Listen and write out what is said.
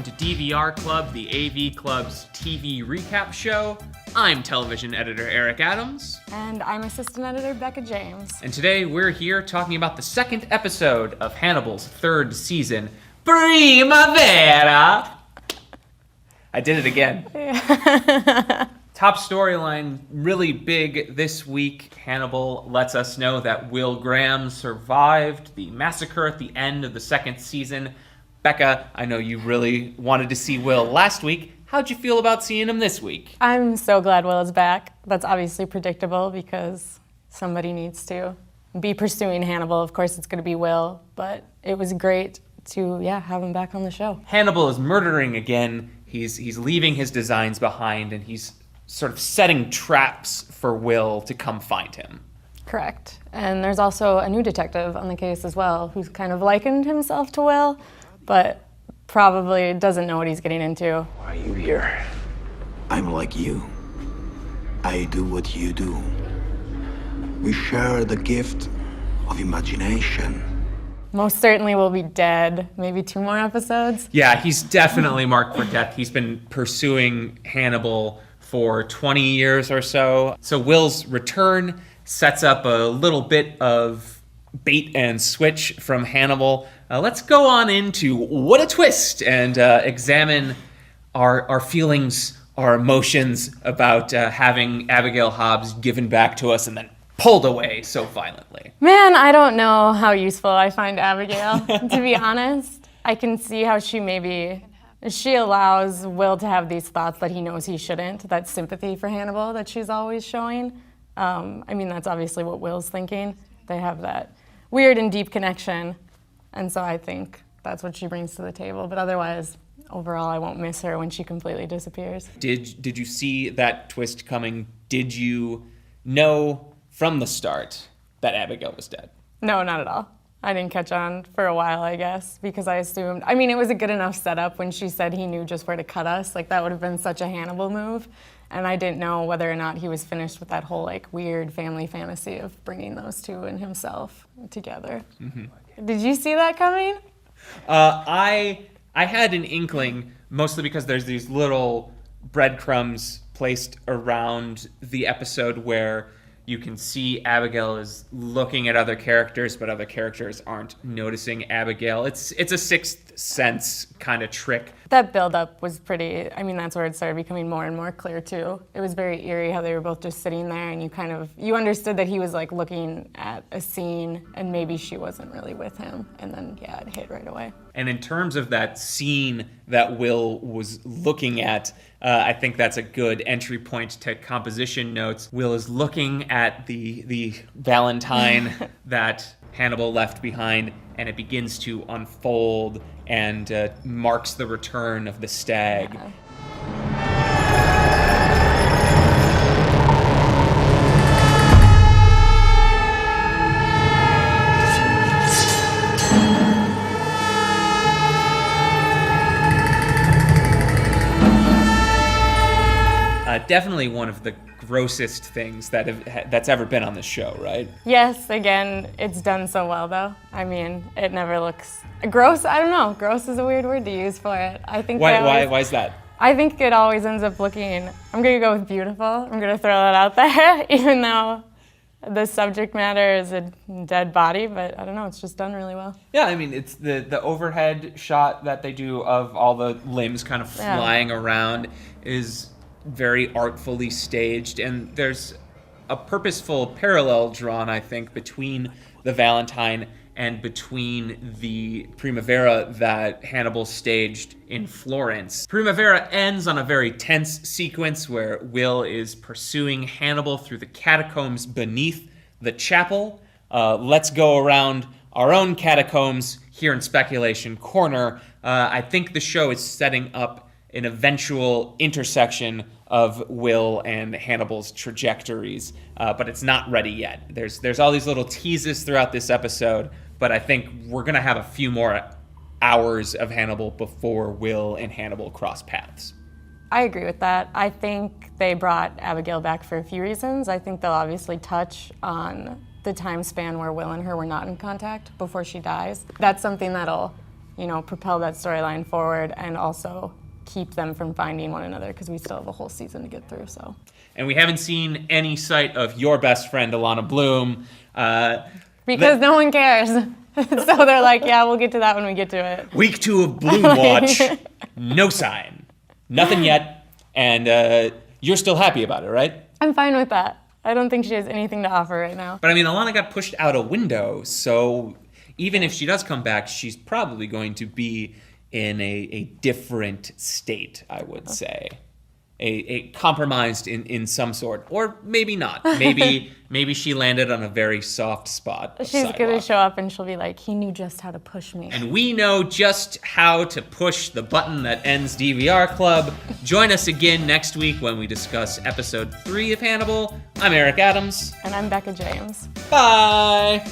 welcome to DVR Club, the AV Club's TV recap show. I'm television editor Erik Adams. And I'm assistant editor Becca James. And today we're here talking about the second episode of Hannibal's third season, Primavera. I did it again. Yeah. Top storyline, really big this week. Hannibal lets us know that Will Graham survived the massacre at the end of the second season. Becca, I know you really wanted to see Will last week. How'd you feel about seeing him this week? I'm so glad Will is back. That's obviously predictable because somebody needs to be pursuing Hannibal. Of course, it's going to be Will, but it was great to have him back on the show. Hannibal is murdering again. He's leaving his designs behind, and he's sort of setting traps for Will to come find him. Correct. And there's also a new detective on the case as well, who's kind of likened himself to Will, but probably doesn't know what he's getting into. Why are you here? I'm like you. I do what you do. We share the gift of imagination. Most certainly will be dead. Maybe 2 more episodes. Yeah, he's definitely marked for death. He's been pursuing Hannibal for 20 years or so. So Will's return sets up a little bit of bait and switch from Hannibal. Let's go on into what a twist and examine our feelings, our emotions about having Abigail Hobbs given back to us and then pulled away so violently. Man, I don't know how useful I find Abigail, to be honest. I can see how she allows Will to have these thoughts that he knows he shouldn't, that sympathy for Hannibal that she's always showing. That's obviously what Will's thinking. They have that weird and deep connection, and so I think that's what she brings to the table. But otherwise, overall, I won't miss her when she completely disappears. Did you see that twist coming? Did you know from the start that Abigail was dead? No, not at all. I didn't catch on for a while, I guess, because I assumed, it was a good enough setup when she said he knew just where to cut us. Like, that would have been such a Hannibal move. And I didn't know whether or not he was finished with that whole, weird family fantasy of bringing those two and himself together. Mm-hmm. Did you see that coming? I had an inkling, mostly because there's these little breadcrumbs placed around the episode where you can see Abigail is looking at other characters, but other characters aren't noticing Abigail. It's a sixth sense kind of trick. That build-up was pretty, that's where it started becoming more and more clear, too. It was very eerie how they were both just sitting there, and you understood that he was, looking at a scene, and maybe she wasn't really with him, and then, it hit right away. And in terms of that scene that Will was looking at, I think that's a good entry point to composition notes. Will is looking at the Valentine that Hannibal left behind, and it begins to unfold and marks the return of the stag. Yeah. Definitely one of the grossest things that's ever been on this show, right? Yes, again, it's done so well, though. It never looks gross. I don't know. Gross is a weird word to use for it. I think. Why is that? I think it always ends up looking. I'm gonna go with beautiful. I'm gonna throw that out there, even though the subject matter is a dead body. But I don't know. It's just done really well. Yeah, it's the overhead shot that they do of all the limbs kind of flying around is very artfully staged, and there's a purposeful parallel drawn, I think, between the Valentine and between the Primavera that Hannibal staged in Florence. Primavera ends on a very tense sequence where Will is pursuing Hannibal through the catacombs beneath the chapel. Let's go around our own catacombs here in Speculation Corner. I think the show is setting up an eventual intersection of Will and Hannibal's trajectories, but it's not ready yet. There's all these little teases throughout this episode, but I think we're going to have a few more hours of Hannibal before Will and Hannibal cross paths. I agree with that. I think they brought Abigail back for a few reasons. I think they'll obviously touch on the time span where Will and her were not in contact before she dies. That's something that'll propel that storyline forward and also keep them from finding one another, because we still have a whole season to get through. So. And we haven't seen any sight of your best friend, Alana Bloom. Because no one cares. So they're like, yeah, we'll get to that when we get to it. Week 2 of Bloom Watch, no sign. Nothing yet. And you're still happy about it, right? I'm fine with that. I don't think she has anything to offer right now. But I mean, Alana got pushed out a window, so even if she does come back, she's probably going to be in a different state, I would say. A compromised in some sort, or maybe not. Maybe she landed on a very soft spot. She's gonna show up and she'll be like, he knew just how to push me. And we know just how to push the button that ends DVR Club. Join us again next week when we discuss episode 3 of Hannibal. I'm Erik Adams. And I'm Becca James. Bye!